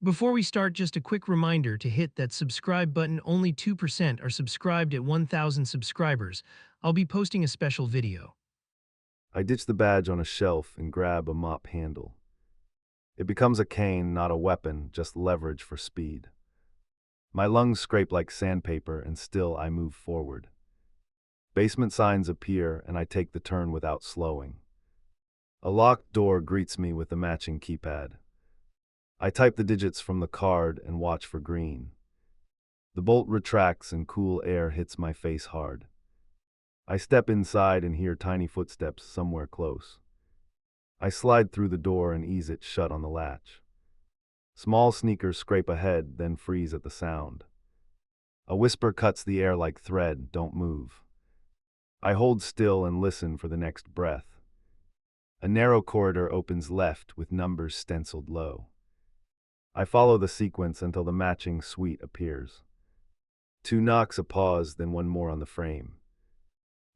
Before we start, just a quick reminder to hit that subscribe button. Only 2% are subscribed at 1,000 subscribers. I'll be posting a special video. I ditch the badge on a shelf and grab a mop handle. It becomes a cane, not a weapon, just leverage for speed. My lungs scrape like sandpaper, and still I move forward. Basement signs appear, and I take the turn without slowing. A locked door greets me with the matching keypad. I type the digits from the card and watch for green. The bolt retracts and cool air hits my face hard. I step inside and hear tiny footsteps somewhere close. I slide through the door and ease it shut on the latch. Small sneakers scrape ahead, then freeze at the sound. A whisper cuts the air like thread, "Don't move." I hold still and listen for the next breath. A narrow corridor opens left with numbers stenciled low. I follow the sequence until the matching suite appears. Two knocks, a pause, then one more on the frame.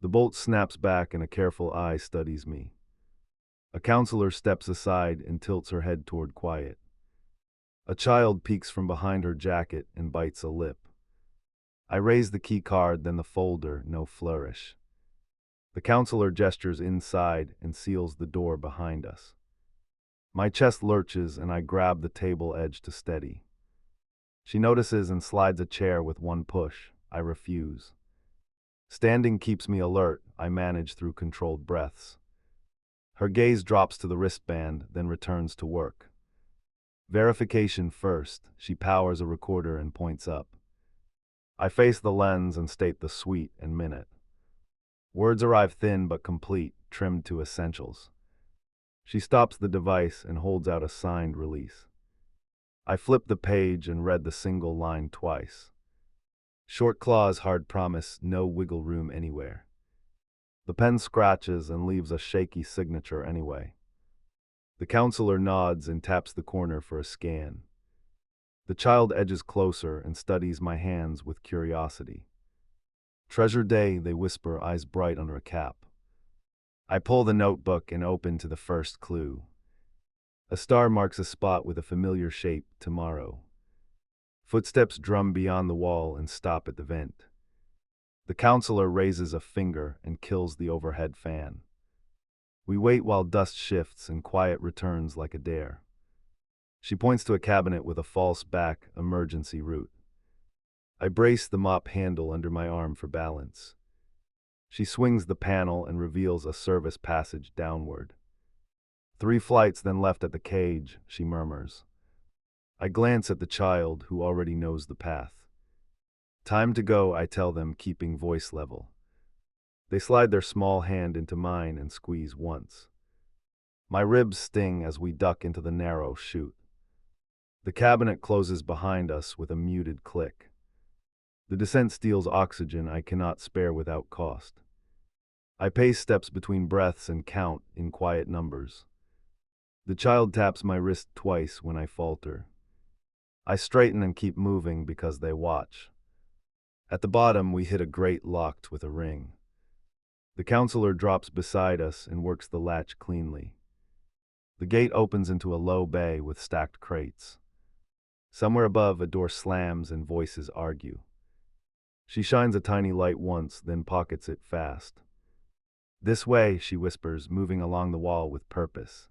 The bolt snaps back and a careful eye studies me. A counselor steps aside and tilts her head toward quiet. A child peeks from behind her jacket and bites a lip. I raise the key card, then the folder, no flourish. The counselor gestures inside and seals the door behind us. My chest lurches and I grab the table edge to steady. She notices and slides a chair with one push. I refuse. Standing keeps me alert. I manage through controlled breaths. Her gaze drops to the wristband, then returns to work. Verification first. She powers a recorder and points up. I face the lens and state the suite and minute. Words arrive thin but complete, trimmed to essentials. She stops the device and holds out a signed release. I flip the page and read the single line twice. Short clause, hard promise, no wiggle room anywhere. The pen scratches and leaves a shaky signature anyway. The counselor nods and taps the corner for a scan. The child edges closer and studies my hands with curiosity. "Treasure day," they whisper, eyes bright under a cap. I pull the notebook and open to the first clue. A star marks a spot with a familiar shape, tomorrow. Footsteps drum beyond the wall and stop at the vent. The counselor raises a finger and kills the overhead fan. We wait while dust shifts and quiet returns like a dare. She points to a cabinet with a false back, emergency route. I brace the mop handle under my arm for balance. She swings the panel and reveals a service passage downward. 3 flights then left at the cage, she murmurs. I glance at the child, who already knows the path. "Time to go," I tell them, keeping voice level. They slide their small hand into mine and squeeze once. My ribs sting as we duck into the narrow chute. The cabinet closes behind us with a muted click. The descent steals oxygen I cannot spare without cost. I pace steps between breaths and count in quiet numbers. The child taps my wrist twice when I falter. I straighten and keep moving because they watch. At the bottom, we hit a grate locked with a ring. The counselor drops beside us and works the latch cleanly. The gate opens into a low bay with stacked crates. Somewhere above, a door slams and voices argue. She shines a tiny light once, then pockets it fast. "This way," she whispers, moving along the wall with purpose.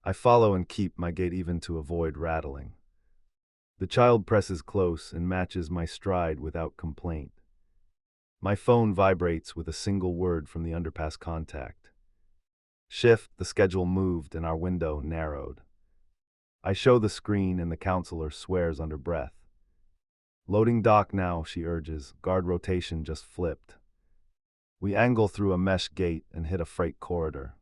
I follow and keep my gait even to avoid rattling. The child presses close and matches my stride without complaint. My phone vibrates with a single word from the underpass contact. Shift, the schedule moved and our window narrowed. I show the screen and the counselor swears under breath. "Loading dock now," she urges, "guard rotation just flipped." We angle through a mesh gate and hit a freight corridor.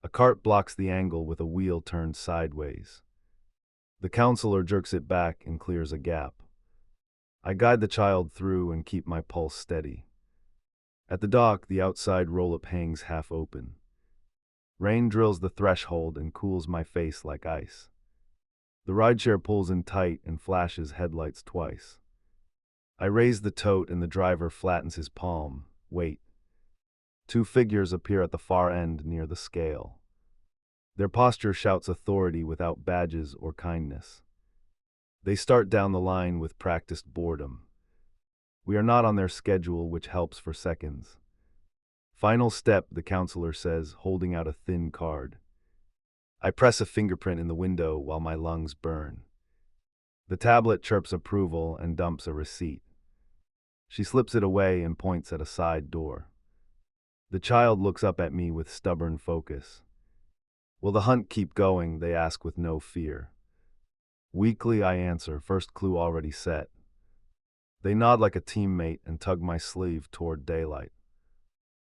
A cart blocks the angle with a wheel turned sideways. The counselor jerks it back and clears a gap. I guide the child through and keep my pulse steady. At the dock, the outside roll-up hangs half open. Rain drills the threshold and cools my face like ice. The rideshare pulls in tight and flashes headlights twice. I raise the tote and the driver flattens his palm. Wait. 2 figures appear at the far end near the scale. Their posture shouts authority without badges or kindness. They start down the line with practiced boredom. We are not on their schedule, which helps for seconds. Final step, the counselor says, holding out a thin card. I press a fingerprint in the window while my lungs burn. The tablet chirps approval and dumps a receipt. She slips it away and points at a side door. The child looks up at me with stubborn focus. Will the hunt keep going? They ask with no fear. Weakly, I answer, first clue already set. They nod like a teammate and tug my sleeve toward daylight.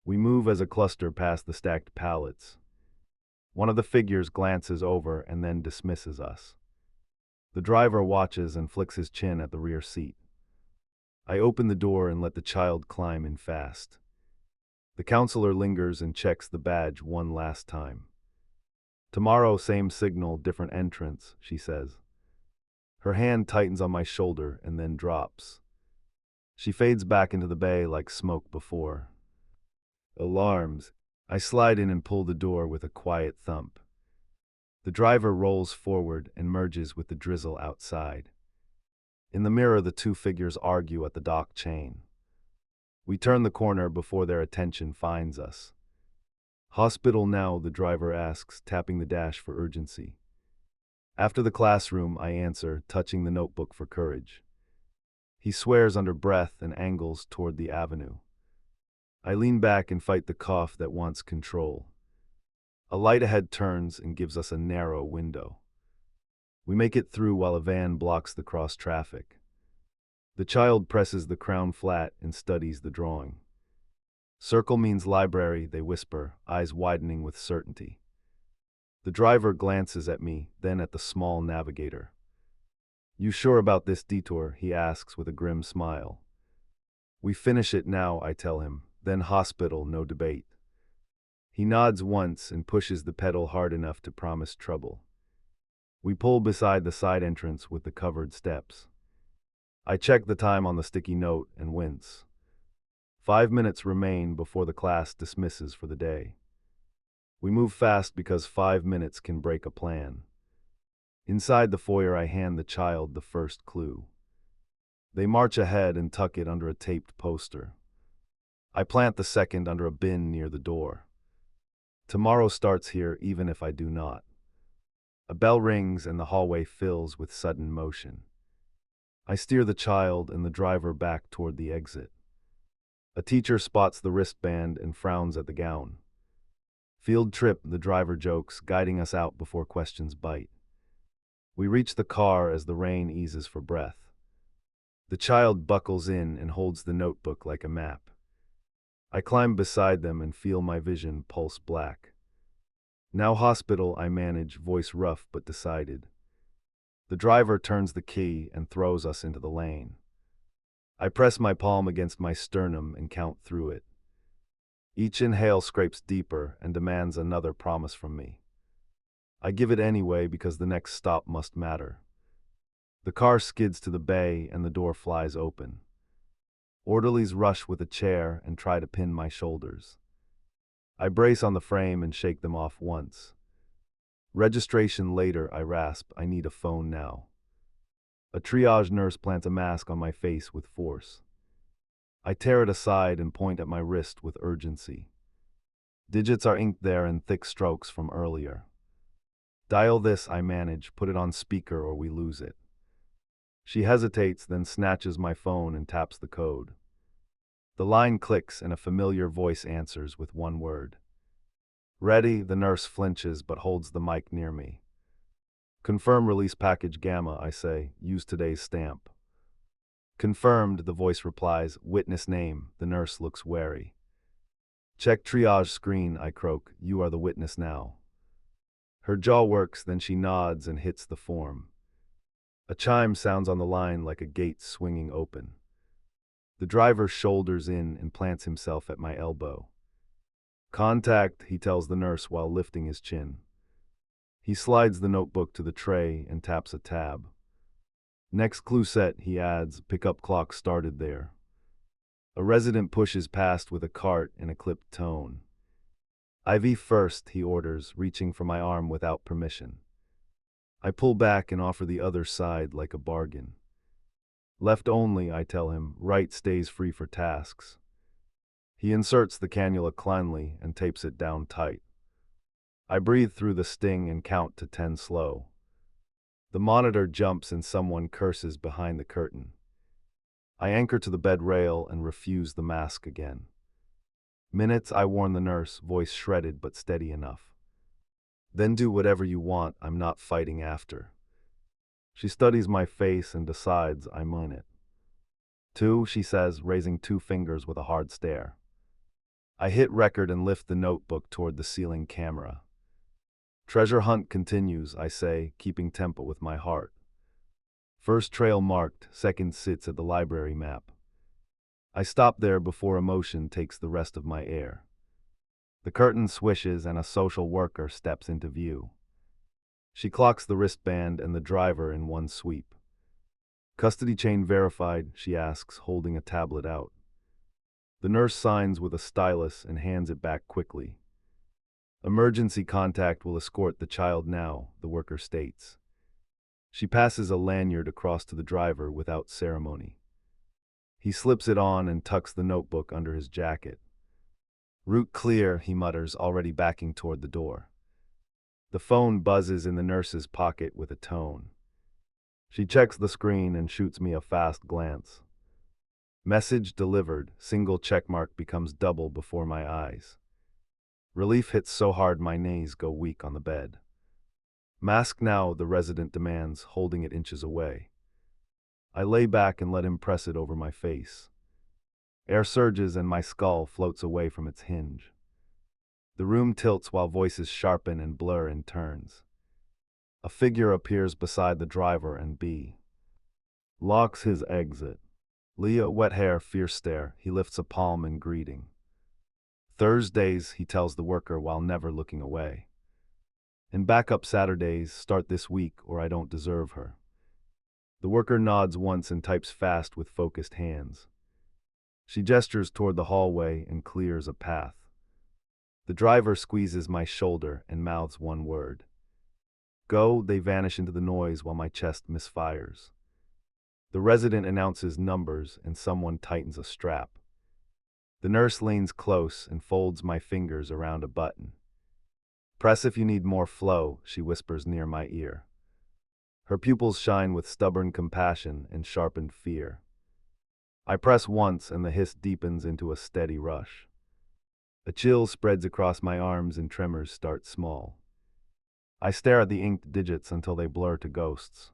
We move as a cluster past the stacked pallets. One of the figures glances over and then dismisses us. The driver watches and flicks his chin at the rear seat. I open the door and let the child climb in fast. The counselor lingers and checks the badge one last time. Tomorrow, same signal, different entrance, she says. Her hand tightens on my shoulder and then drops. She fades back into the bay like smoke before. Alarms. I slide in and pull the door with a quiet thump. The driver rolls forward and merges with the drizzle outside. In the mirror, the two figures argue at the dock chain. We turn the corner before their attention finds us. Hospital now, the driver asks, tapping the dash for urgency. After the classroom, I answer, touching the notebook for courage. He swears under breath and angles toward the avenue. I lean back and fight the cough that wants control. A light ahead turns and gives us a narrow window. We make it through while a van blocks the cross traffic. The child presses the crown flat and studies the drawing. Circle means library, they whisper, eyes widening with certainty. The driver glances at me, then at the small navigator. You sure about this detour? He asks with a grim smile. We finish it now, I tell him, then hospital, no debate. He nods once and pushes the pedal hard enough to promise trouble. We pull beside the side entrance with the covered steps. I check the time on the sticky note and wince. 5 minutes remain before the class dismisses for the day. We move fast because 5 minutes can break a plan. Inside the foyer, I hand the child the first clue. They march ahead and tuck it under a taped poster. I plant the second under a bin near the door. Tomorrow starts here, even if I do not. A bell rings and the hallway fills with sudden motion. I steer the child and the driver back toward the exit. A teacher spots the wristband and frowns at the gown. Field trip, the driver jokes, guiding us out before questions bite. We reach the car as the rain eases for breath. The child buckles in and holds the notebook like a map. I climb beside them and feel my vision pulse black. Now hospital, I manage, voice rough but decided. The driver turns the key and throws us into the lane. I press my palm against my sternum and count through it. Each inhale scrapes deeper and demands another promise from me. I give it anyway because the next stop must matter. The car skids to the bay and the door flies open. Orderlies rush with a chair and try to pin my shoulders. I brace on the frame and shake them off once. Registration later, I rasp, I need a phone now. A triage nurse plants a mask on my face with force. I tear it aside and point at my wrist with urgency. Digits are inked there in thick strokes from earlier. Dial this, I manage, put it on speaker or we lose it. She hesitates, then snatches my phone and taps the code. The line clicks and a familiar voice answers with one word. Ready, the nurse flinches but holds the mic near me. Confirm release package Gamma, I say, use today's stamp. Confirmed, the voice replies, witness name, the nurse looks wary. Check triage screen, I croak, you are the witness now. Her jaw works, then she nods and hits the form. A chime sounds on the line like a gate swinging open. The driver shoulders in and plants himself at my elbow. Contact, he tells the nurse while lifting his chin. He slides the notebook to the tray and taps a tab. Next clue set, he adds, pickup clock started there. A resident pushes past with a cart in a clipped tone. IV first, he orders, reaching for my arm without permission. I pull back and offer the other side like a bargain. Left only, I tell him, right stays free for tasks. He inserts the cannula cleanly and tapes it down tight. I breathe through the sting and count to 10 slow. The monitor jumps and someone curses behind the curtain. I anchor to the bed rail and refuse the mask again. Minutes, I warn the nurse, voice shredded but steady enough. Then do whatever you want, I'm not fighting after. She studies my face and decides I'm on it. Two, she says, raising 2 fingers with a hard stare. I hit record and lift the notebook toward the ceiling camera. Treasure hunt continues, I say, keeping tempo with my heart. First trail marked, second sits at the library map. I stop there before emotion takes the rest of my air. The curtain swishes and a social worker steps into view. She clocks the wristband and the driver in one sweep. Custody chain verified, she asks, holding a tablet out. The nurse signs with a stylus and hands it back quickly. Emergency contact will escort the child now, the worker states. She passes a lanyard across to the driver without ceremony. He slips it on and tucks the notebook under his jacket. Route clear, he mutters, already backing toward the door. The phone buzzes in the nurse's pocket with a tone. She checks the screen and shoots me a fast glance. Message delivered, single checkmark becomes double before my eyes. Relief hits so hard my knees go weak on the bed. Mask now, the resident demands, holding it inches away. I lay back and let him press it over my face. Air surges and my skull floats away from its hinge. The room tilts while voices sharpen and blur in turns. A figure appears beside the driver and B. Locks his exit. Leah, wet hair, fierce stare, he lifts a palm in greeting. Thursdays, he tells the worker while never looking away. And backup Saturdays, start this week or I don't deserve her. The worker nods once and types fast with focused hands. She gestures toward the hallway and clears a path. The driver squeezes my shoulder and mouths one word. Go, they vanish into the noise while my chest misfires. The resident announces numbers and someone tightens a strap. The nurse leans close and folds my fingers around a button. Press if you need more flow, she whispers near my ear. Her pupils shine with stubborn compassion and sharpened fear. I press once and the hiss deepens into a steady rush. A chill spreads across my arms and tremors start small. I stare at the inked digits until they blur to ghosts.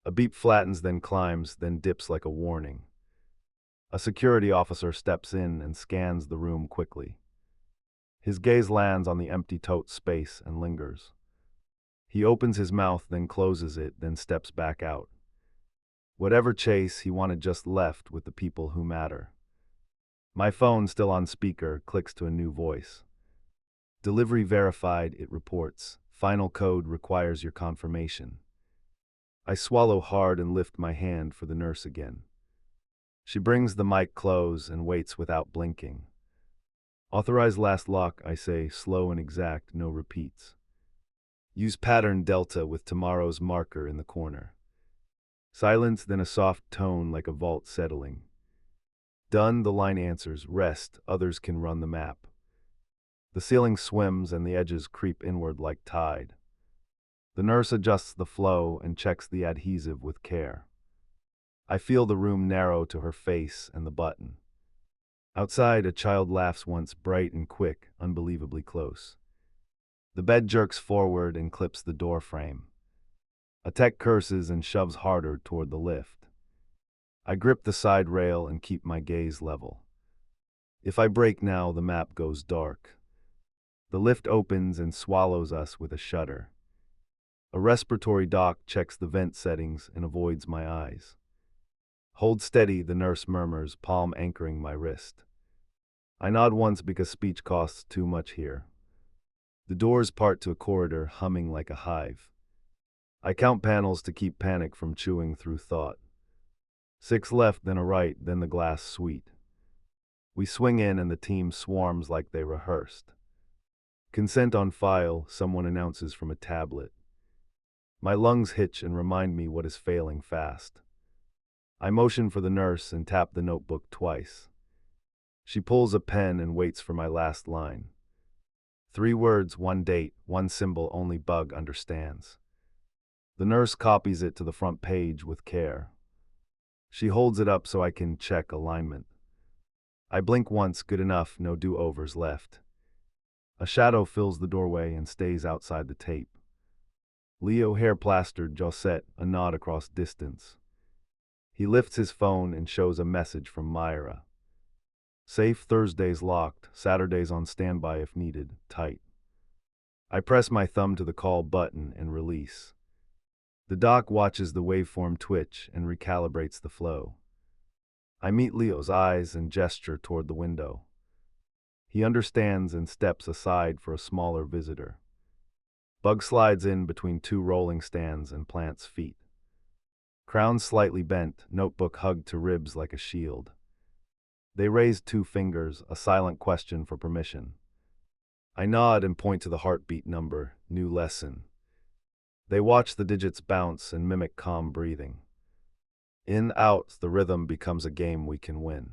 A beep flattens, then climbs, then dips like a warning. A security officer steps in and scans the room quickly. His gaze lands on the empty tote space and lingers. He opens his mouth, then closes it, then steps back out. Whatever chase he wanted just left with the people who matter. My phone, still on speaker, clicks to a new voice. Delivery verified, it reports. Final code requires your confirmation. I swallow hard and lift my hand for the nurse again. She brings the mic close and waits without blinking. Authorize last lock, I say, slow and exact, no repeats. Use pattern delta with tomorrow's marker in the corner. Silence, then a soft tone like a vault settling. Done, the line answers. Rest, others can run the map. The ceiling swims and the edges creep inward like tide. The nurse adjusts the flow and checks the adhesive with care. I feel the room narrow to her face and the button. Outside, a child laughs once, bright and quick, unbelievably close. The bed jerks forward and clips the door frame. A tech curses and shoves harder toward the lift. I grip the side rail and keep my gaze level. If I break now, the map goes dark. The lift opens and swallows us with a shudder. A respiratory doc checks the vent settings and avoids my eyes. Hold steady, the nurse murmurs, palm anchoring my wrist. I nod once because speech costs too much here. The doors part to a corridor humming like a hive. I count panels to keep panic from chewing through thought. 6 left, then a right, then the glass suite. We swing in and the team swarms like they rehearsed. Consent on file, someone announces from a tablet. My lungs hitch and remind me what is failing fast. I motion for the nurse and tap the notebook twice. She pulls a pen and waits for my last line. 3 words, one date, one symbol only Bug understands. The nurse copies it to the front page with care. She holds it up so I can check alignment. I blink once, good enough, no do-overs left. A shadow fills the doorway and stays outside the tape. Leo, hair plastered, Josette, a nod across distance. He lifts his phone and shows a message from Myra. Safe, Thursdays locked, Saturdays on standby if needed, tight. I press my thumb to the call button and release. The doc watches the waveform twitch and recalibrates the flow. I meet Leo's eyes and gesture toward the window. He understands and steps aside for a smaller visitor. Bug slides in between 2 rolling stands and plants feet. Crown slightly bent, notebook hugged to ribs like a shield. They raise 2 fingers, a silent question for permission. I nod and point to the heartbeat number, new lesson. They watch the digits bounce and mimic calm breathing. In, out, the rhythm becomes a game we can win.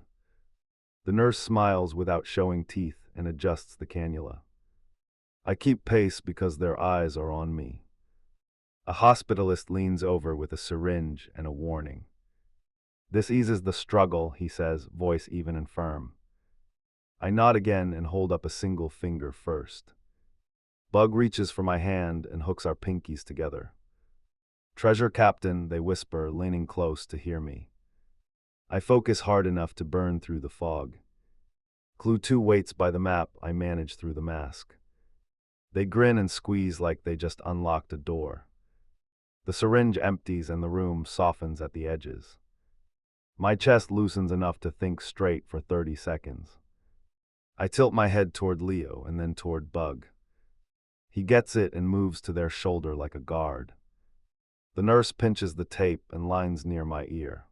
The nurse smiles without showing teeth and adjusts the cannula. I keep pace because their eyes are on me. A hospitalist leans over with a syringe and a warning. This eases the struggle, he says, voice even and firm. I nod again and hold up a single finger first. Bug reaches for my hand and hooks our pinkies together. Treasure Captain, they whisper, leaning close to hear me. I focus hard enough to burn through the fog. Clue 2 waits by the map, I manage through the mask. They grin and squeeze like they just unlocked a door. The syringe empties and the room softens at the edges. My chest loosens enough to think straight for 30 seconds. I tilt my head toward Leo and then toward Bug. He gets it and moves to their shoulder like a guard. The nurse pinches the tape and lines near my ear.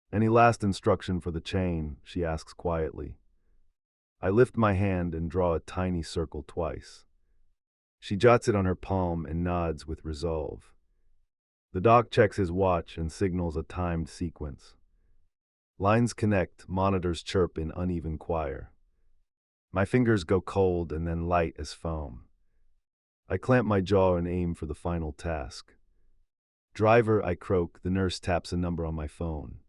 Any last instruction for the chain? She asks quietly. I lift my hand and draw a tiny circle twice. She jots it on her palm and nods with resolve. The doc checks his watch and signals a timed sequence. Lines connect, monitors chirp in uneven choir. My fingers go cold and then light as foam. I clamp my jaw and aim for the final task. Driver, I croak, the nurse taps a number on my phone.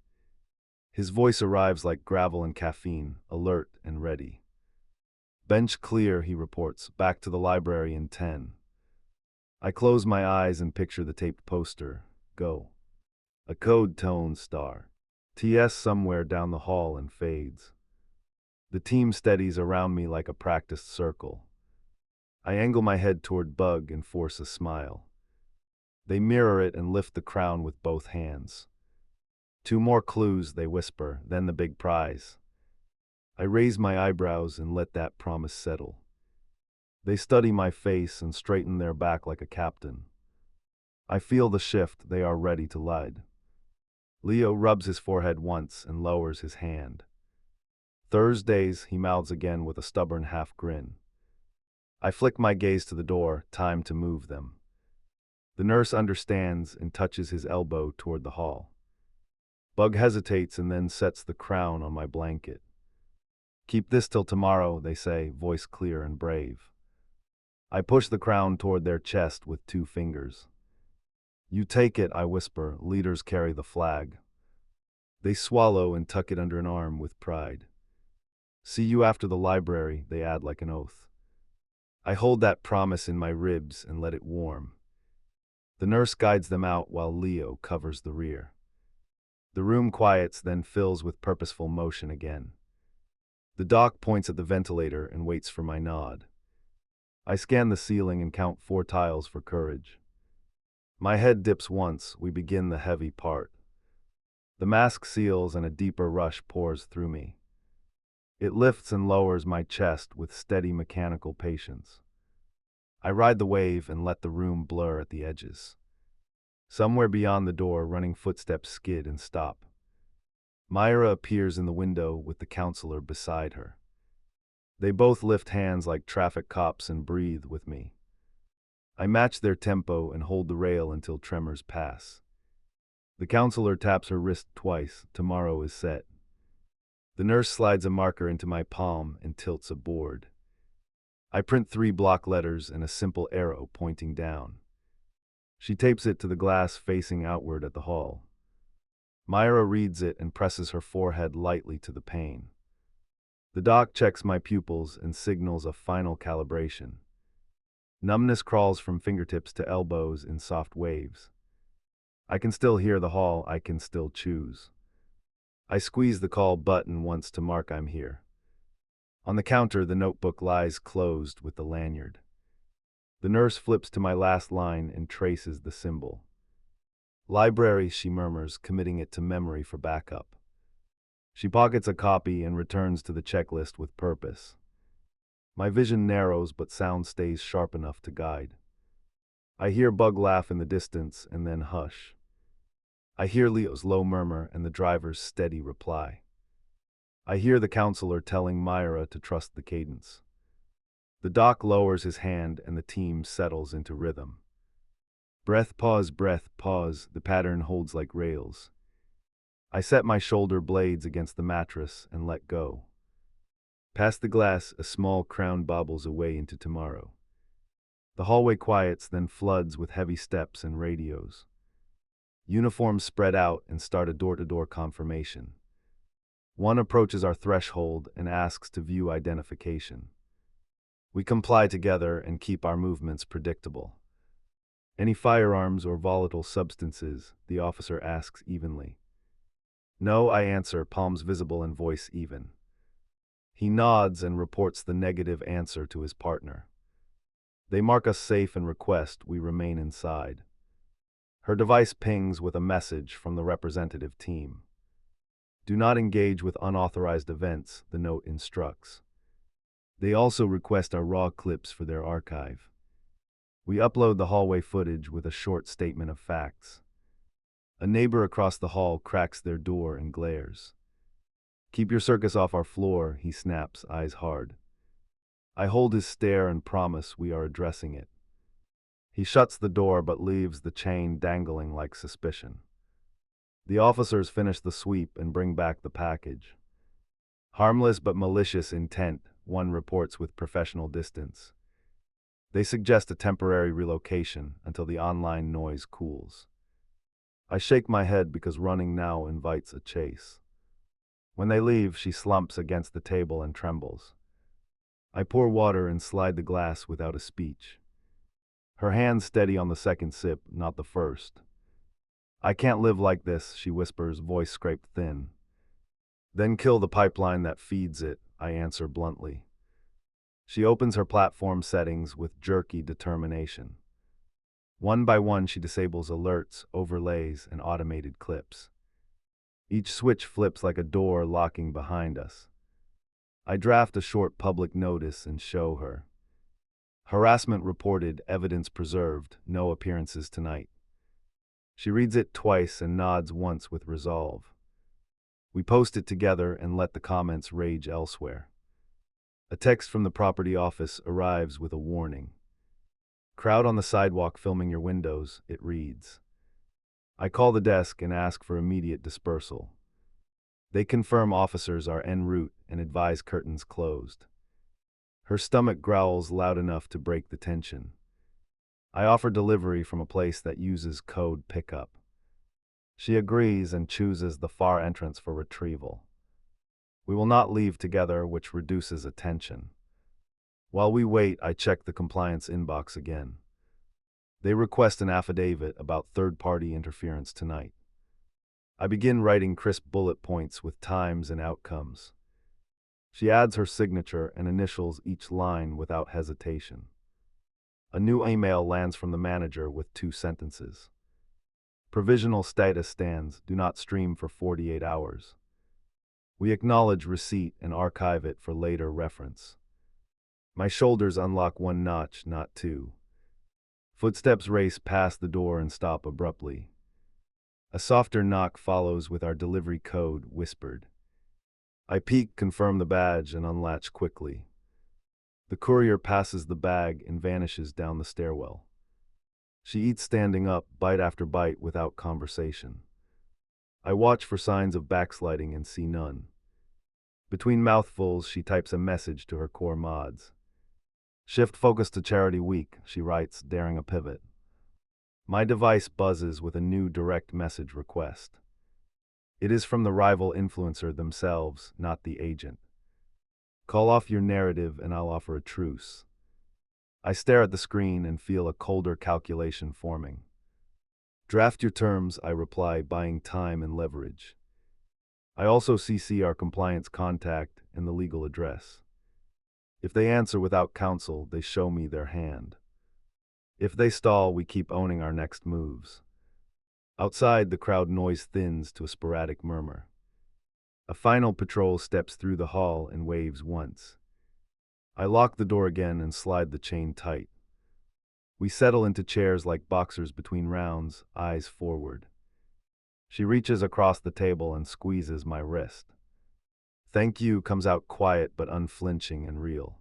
His voice arrives like gravel and caffeine, alert and ready. Bench clear, he reports, back to the library in 10. I close my eyes and picture the taped poster. Go. A code tone star. TS somewhere down the hall and fades. The team steadies around me like a practiced circle. I angle my head toward Bug and force a smile. They mirror it and lift the crown with both hands. 2 more clues, they whisper, then the big prize. I raise my eyebrows and let that promise settle. They study my face and straighten their back like a captain. I feel the shift, they are ready to lead. Leo rubs his forehead once and lowers his hand. Thursdays, he mouths again with a stubborn half grin. I flick my gaze to the door, time to move them. The nurse understands and touches his elbow toward the hall. Bug hesitates and then sets the crown on my blanket. Keep this till tomorrow, they say, voice clear and brave. I push the crown toward their chest with 2 fingers. You take it, I whisper, leaders carry the flag. They swallow and tuck it under an arm with pride. See you after the library, they add like an oath. I hold that promise in my ribs and let it warm. The nurse guides them out while Leo covers the rear. The room quiets, then fills with purposeful motion again. The doc points at the ventilator and waits for my nod. I scan the ceiling and count 4 tiles for courage. My head dips once, we begin the heavy part. The mask seals and a deeper rush pours through me. It lifts and lowers my chest with steady mechanical patience. I ride the wave and let the room blur at the edges. Somewhere beyond the door, running footsteps skid and stop. Myra appears in the window with the counselor beside her. They both lift hands like traffic cops and breathe with me. I match their tempo and hold the rail until tremors pass. The counselor taps her wrist twice. Tomorrow is set. The nurse slides a marker into my palm and tilts a board. I print 3 block letters and a simple arrow pointing down. She tapes it to the glass facing outward at the hall. Myra reads it and presses her forehead lightly to the pane. The doc checks my pupils and signals a final calibration. Numbness crawls from fingertips to elbows in soft waves. I can still hear the hall, I can still choose. I squeeze the call button once to mark I'm here. On the counter, the notebook lies closed with the lanyard. The nurse flips to my last line and traces the symbol. Library, she murmurs, committing it to memory for backup. She pockets a copy and returns to the checklist with purpose. My vision narrows, but sound stays sharp enough to guide. I hear Bug laugh in the distance and then hush. I hear Leo's low murmur and the driver's steady reply. I hear the counselor telling Myra to trust the cadence. The doc lowers his hand and the team settles into rhythm. Breath, pause, the pattern holds like rails. I set my shoulder blades against the mattress and let go. Past the glass, a small crown bobbles away into tomorrow. The hallway quiets, then floods with heavy steps and radios. Uniforms spread out and start a door-to-door confirmation. One approaches our threshold and asks to view identification. We comply together and keep our movements predictable. Any firearms or volatile substances, the officer asks evenly. No, I answer, palms visible and voice even. He nods and reports the negative answer to his partner. They mark us safe and request we remain inside. Her device pings with a message from the representative team. Do not engage with unauthorized events, the note instructs. They also request our raw clips for their archive. We upload the hallway footage with a short statement of facts. A neighbor across the hall cracks their door and glares. Keep your circus off our floor, he snaps, eyes hard. I hold his stare and promise we are addressing it. He shuts the door but leaves the chain dangling like suspicion. The officers finish the sweep and bring back the package. Harmless but malicious intent, one reports with professional distance. They suggest a temporary relocation until the online noise cools. I shake my head because running now invites a chase. When they leave, she slumps against the table and trembles. I pour water and slide the glass without a speech. Her hand steady on the second sip, not the first. I can't live like this, she whispers, voice scraped thin. Then kill the pipeline that feeds it, I answer bluntly. She opens her platform settings with jerky determination. One by one, she disables alerts, overlays, and automated clips. Each switch flips like a door locking behind us. I draft a short public notice and show her. Harassment reported, evidence preserved, no appearances tonight. She reads it twice and nods once with resolve. We post it together and let the comments rage elsewhere. A text from the property office arrives with a warning. Crowd on the sidewalk filming your windows, it reads. I call the desk and ask for immediate dispersal. They confirm officers are en route and advise curtains closed. Her stomach growls loud enough to break the tension. I offer delivery from a place that uses code pickup. She agrees and chooses the far entrance for retrieval. We will not leave together, which reduces attention. While we wait, I check the compliance inbox again. They request an affidavit about third-party interference tonight. I begin writing crisp bullet points with times and outcomes. She adds her signature and initials each line without hesitation. A new email lands from the manager with 2 sentences. Provisional status stands, do not stream for 48 hours. We acknowledge receipt and archive it for later reference. My shoulders unlock 1 notch, not 2. Footsteps race past the door and stop abruptly. A softer knock follows with our delivery code whispered. I peek, confirm the badge, and unlatch quickly. The courier passes the bag and vanishes down the stairwell. She eats standing up, bite after bite, without conversation. I watch for signs of backsliding and see none. Between mouthfuls, she types a message to her core mods. Shift focus to Charity Week, she writes, daring a pivot. My device buzzes with a new direct message request. It is from the rival influencer themselves, not the agent. Call off your narrative and I'll offer a truce. I stare at the screen and feel a colder calculation forming. Draft your terms, I reply, buying time and leverage. I also CC our compliance contact and the legal address. If they answer without counsel, they show me their hand. If they stall, we keep owning our next moves. Outside, the crowd noise thins to a sporadic murmur. A final patrol steps through the hall and waves once. I lock the door again and slide the chain tight. We settle into chairs like boxers between rounds, eyes forward. She reaches across the table and squeezes my wrist. Thank you comes out quiet but unflinching and real.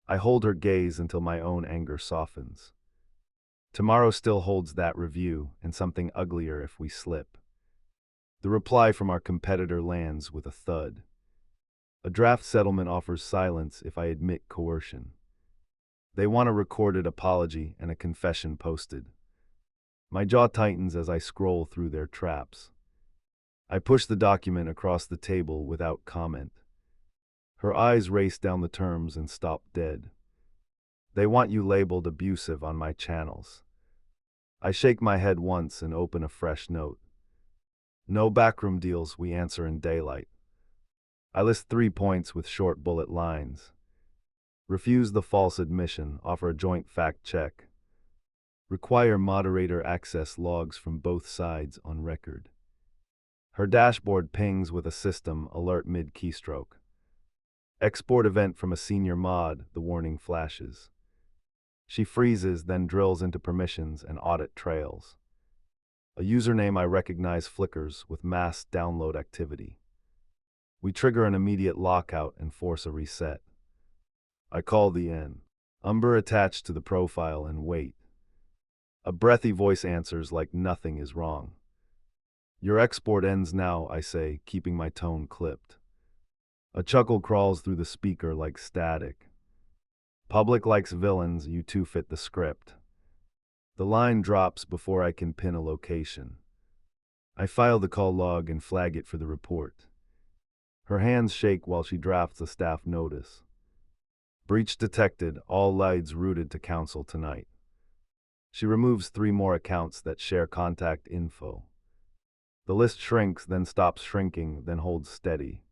I hold her gaze until my own anger softens. Tomorrow still holds that review and something uglier if we slip. The reply from our competitor lands with a thud. A draft settlement offers silence if I admit coercion. They want a recorded apology and a confession posted. My jaw tightens as I scroll through their traps. I push the document across the table without comment. Her eyes race down the terms and stop dead. They want you labeled abusive on my channels. I shake my head once and open a fresh note. No backroom deals, we answer in daylight. I list 3 points with short bullet lines. Refuse the false admission, offer a joint fact check. Require moderator access logs from both sides on record. Her dashboard pings with a system alert mid-keystroke. Export event from a senior mod, the warning flashes. She freezes, then drills into permissions and audit trails. A username I recognize flickers with mass download activity. We trigger an immediate lockout and force a reset. I call the N. Umber attached to the profile and wait. A breathy voice answers like nothing is wrong. Your export ends now, I say, keeping my tone clipped. A chuckle crawls through the speaker like static. Public likes villains, you two fit the script. The line drops before I can pin a location. I file the call log and flag it for the report. Her hands shake while she drafts a staff notice. Breach detected, all leads routed to council tonight. She removes 3 more accounts that share contact info. The list shrinks, then stops shrinking, then holds steady.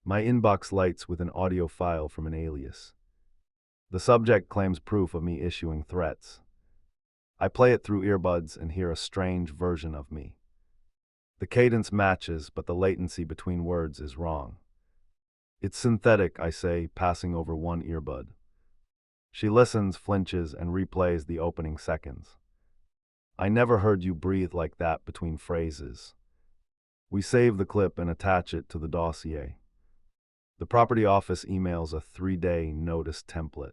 My inbox lights with an audio file from an alias. The subject claims proof of me issuing threats. I play it through earbuds and hear a strange version of me. The cadence matches, but the latency between words is wrong. It's synthetic, I say, passing over one earbud. She listens, flinches, and replays the opening seconds. I never heard you breathe like that between phrases. We save the clip and attach it to the dossier. The property office emails a 3-day notice template.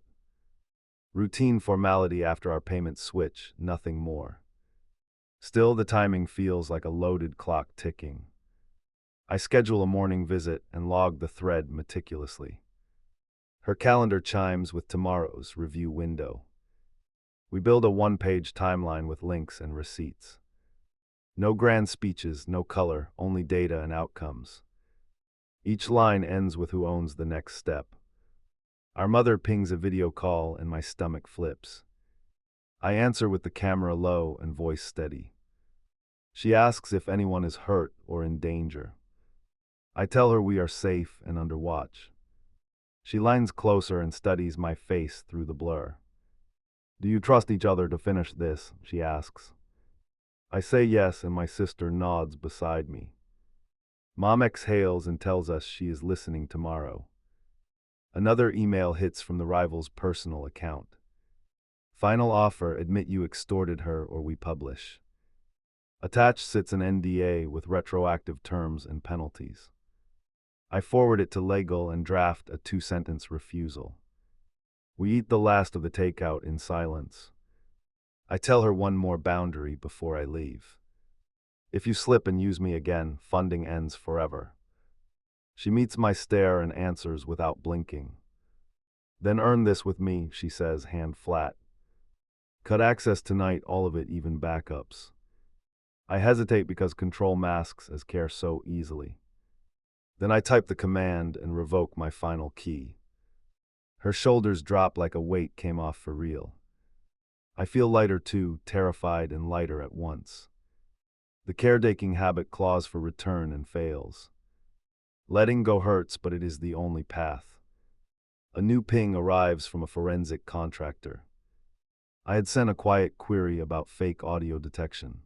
Routine formality after our payment switch, nothing more. Still, the timing feels like a loaded clock ticking. I schedule a morning visit and log the thread meticulously. Her calendar chimes with tomorrow's review window. We build a 1-page timeline with links and receipts. No grand speeches, no color, only data and outcomes. Each line ends with who owns the next step. Our mother pings a video call and my stomach flips. I answer with the camera low and voice steady. She asks if anyone is hurt or in danger. I tell her we are safe and under watch. She leans closer and studies my face through the blur. Do you trust each other to finish this? She asks. I say yes, and my sister nods beside me. Mom exhales and tells us she is listening tomorrow. Another email hits from the rival's personal account. Final offer, admit you extorted her or we publish. Attached sits an NDA with retroactive terms and penalties. I forward it to legal and draft a 2-sentence refusal. We eat the last of the takeout in silence. I tell her one more boundary before I leave. If you slip and use me again, funding ends forever. She meets my stare and answers without blinking. Then earn this with me, she says, hand flat. Cut access tonight, all of it, even backups. I hesitate because control masks as care so easily. Then I type the command and revoke my final key. Her shoulders drop like a weight came off for real. I feel lighter too, terrified and lighter at once. The caretaking habit claws for return and fails. Letting go hurts, but it is the only path. A new ping arrives from a forensic contractor. I had sent a quiet query about fake audio detection.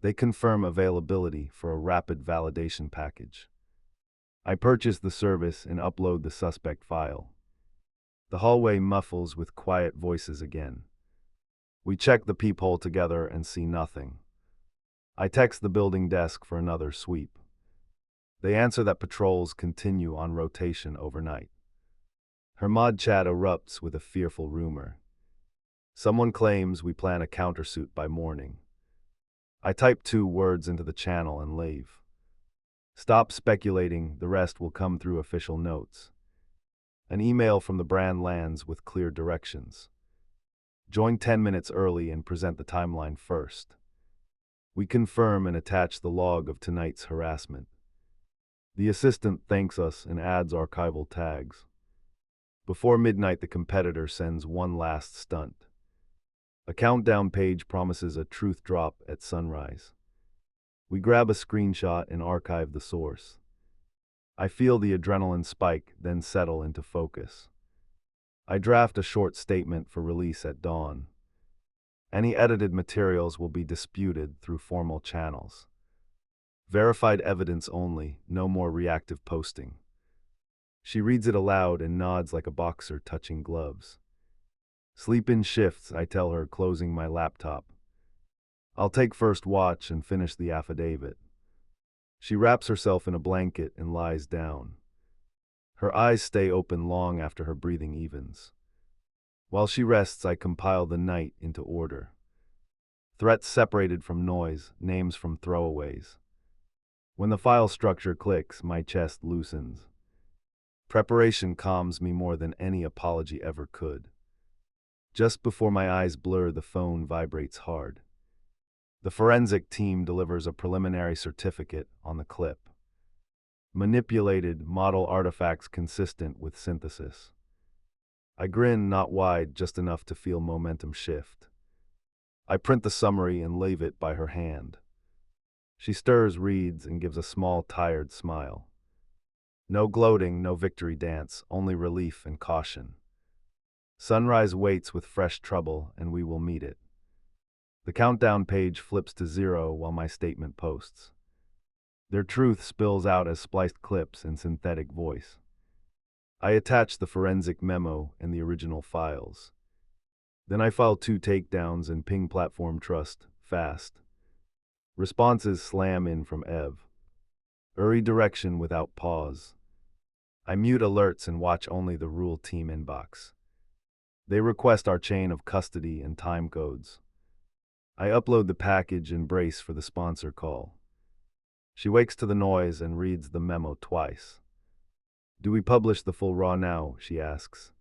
They confirm availability for a rapid validation package. I purchase the service and upload the suspect file. The hallway muffles with quiet voices again. We check the peephole together and see nothing. I text the building desk for another sweep. They answer that patrols continue on rotation overnight. Her mod chat erupts with a fearful rumor. Someone claims we plan a countersuit by morning. I type 2 words into the channel and leave. Stop speculating, the rest will come through official notes. An email from the brand lands with clear directions. Join 10 minutes early and present the timeline first. We confirm and attach the log of tonight's harassment. The assistant thanks us and adds archival tags. Before midnight, the competitor sends one last stunt. A countdown page promises a truth drop at sunrise. We grab a screenshot and archive the source. I feel the adrenaline spike, then settle into focus. I draft a short statement for release at dawn. Any edited materials will be disputed through formal channels. Verified evidence only, no more reactive posting. She reads it aloud and nods like a boxer touching gloves. Sleep in shifts, I tell her, closing my laptop. I'll take first watch and finish the affidavit. She wraps herself in a blanket and lies down. Her eyes stay open long after her breathing evens. While she rests, I compile the night into order. Threats separated from noise, names from throwaways. When the file structure clicks, my chest loosens. Preparation calms me more than any apology ever could. Just before my eyes blur, the phone vibrates hard. The forensic team delivers a preliminary certificate on the clip. Manipulated model artifacts consistent with synthesis. I grin, not wide, just enough to feel momentum shift. I print the summary and leave it by her hand. She stirs, reads, and gives a small, tired smile. No gloating, no victory dance, only relief and caution. Sunrise waits with fresh trouble, and we will meet it. The countdown page flips to 0 while my statement posts. Their truth spills out as spliced clips in synthetic voice. I attach the forensic memo and the original files. Then I file 2 takedowns and ping platform trust, fast. Responses slam in from Ev. Redirection without pause. I mute alerts and watch only the rule team inbox. They request our chain of custody and time codes. I upload the package and brace for the sponsor call. She wakes to the noise and reads the memo twice. Do we publish the full raw now? She asks.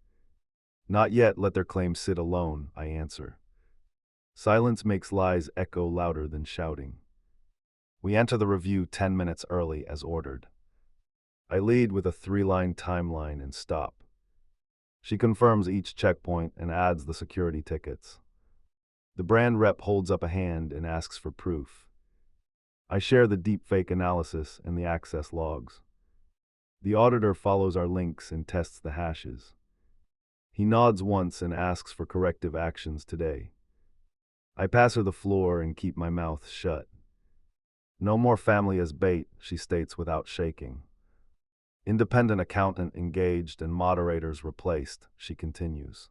Not yet, let their claims sit alone, I answer. Silence makes lies echo louder than shouting. We enter the review 10 minutes early as ordered. I lead with a 3-line timeline and stop. She confirms each checkpoint and adds the security tickets. The brand rep holds up a hand and asks for proof. I share the deepfake analysis and the access logs. The auditor follows our links and tests the hashes. He nods once and asks for corrective actions today. I pass her the floor and keep my mouth shut. No more family as bait, she states without shaking. Independent accountant engaged and moderators replaced, she continues.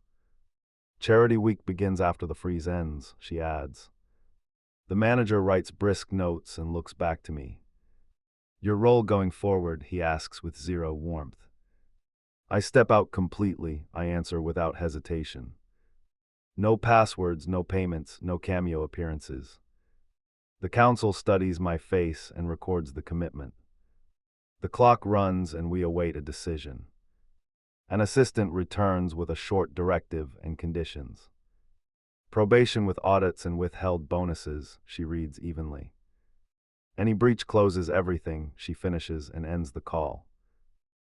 Charity week begins after the freeze ends, she adds. The manager writes brisk notes and looks back to me. Your role going forward, he asks with 0 warmth. I step out completely, I answer without hesitation. No passwords, no payments, no cameo appearances. The council studies my face and records the commitment. The clock runs and we await a decision. An assistant returns with a short directive and conditions. Probation with audits and withheld bonuses, she reads evenly. Any breach closes everything, she finishes and ends the call.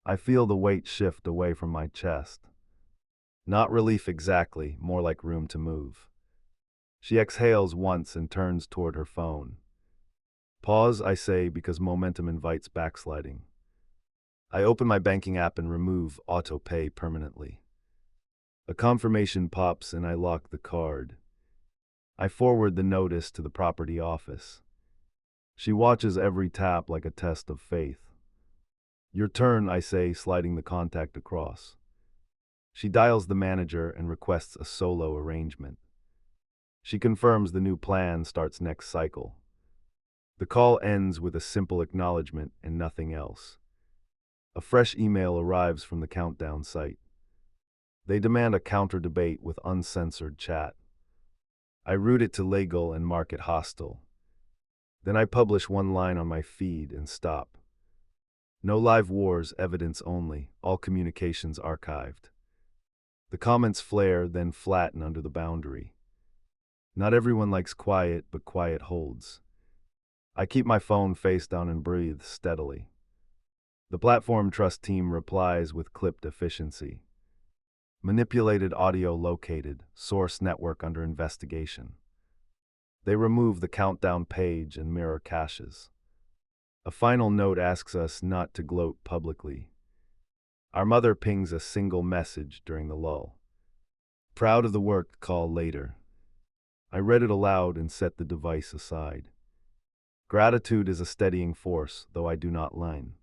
I feel the weight shift away from my chest. Not relief exactly, more like room to move. She exhales once and turns toward her phone. Pause, I say, because momentum invites backsliding. I open my banking app and remove auto pay permanently. A confirmation pops and I lock the card. I forward the notice to the property office. She watches every tap like a test of faith. Your turn, I say, sliding the contact across. She dials the manager and requests a solo arrangement. She confirms the new plan starts next cycle. The call ends with a simple acknowledgement and nothing else. A fresh email arrives from the countdown site. They demand a counter debate with uncensored chat. I route it to legal and mark it hostile. Then I publish one line on my feed and stop. No live wars, evidence only, all communications archived. The comments flare, then flatten under the boundary. Not everyone likes quiet, but quiet holds. I keep my phone face down and breathe steadily. The platform trust team replies with clipped efficiency. Manipulated audio located, source network under investigation. They remove the countdown page and mirror caches. A final note asks us not to gloat publicly. Our mother pings a single message during the lull. Proud of the work, call later. I read it aloud and set the device aside. Gratitude is a steadying force, though I do not line.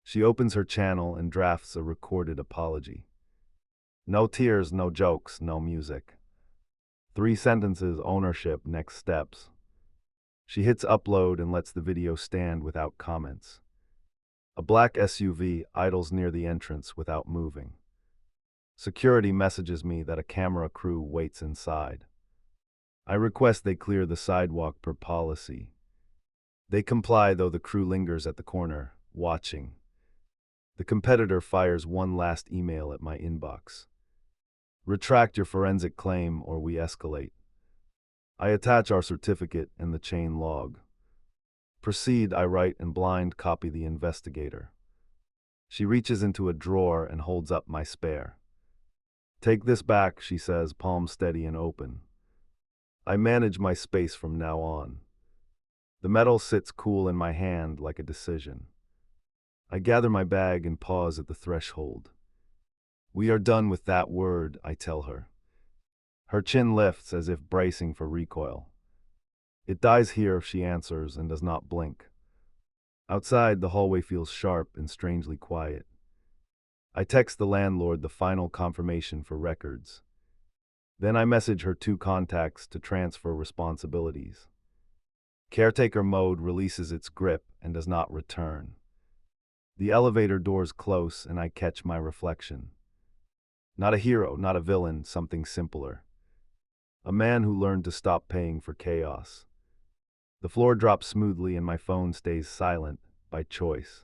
She opens her channel and drafts a recorded apology. No tears, no jokes, no music. 3 sentences, ownership, next steps. She hits upload and lets the video stand without comments. A black SUV idles near the entrance without moving. Security messages me that a camera crew waits inside. I request they clear the sidewalk per policy. They comply, though the crew lingers at the corner, watching. The competitor fires one last email at my inbox. Retract your forensic claim or we escalate. I attach our certificate and the chain log. Proceed, I write, and blind copy the investigator. She reaches into a drawer and holds up my spare. Take this back, she says, palm steady and open. I manage my space from now on. The metal sits cool in my hand like a decision. I gather my bag and pause at the threshold. We are done with that word, I tell her. Her chin lifts as if bracing for recoil. It dies here, she answers and does not blink. Outside, the hallway feels sharp and strangely quiet. I text the landlord the final confirmation for records. Then I message her 2 contacts to transfer responsibilities. Caretaker mode releases its grip and does not return. The elevator doors close and I catch my reflection. Not a hero, not a villain, something simpler. A man who learned to stop paying for chaos. The floor drops smoothly and my phone stays silent, by choice.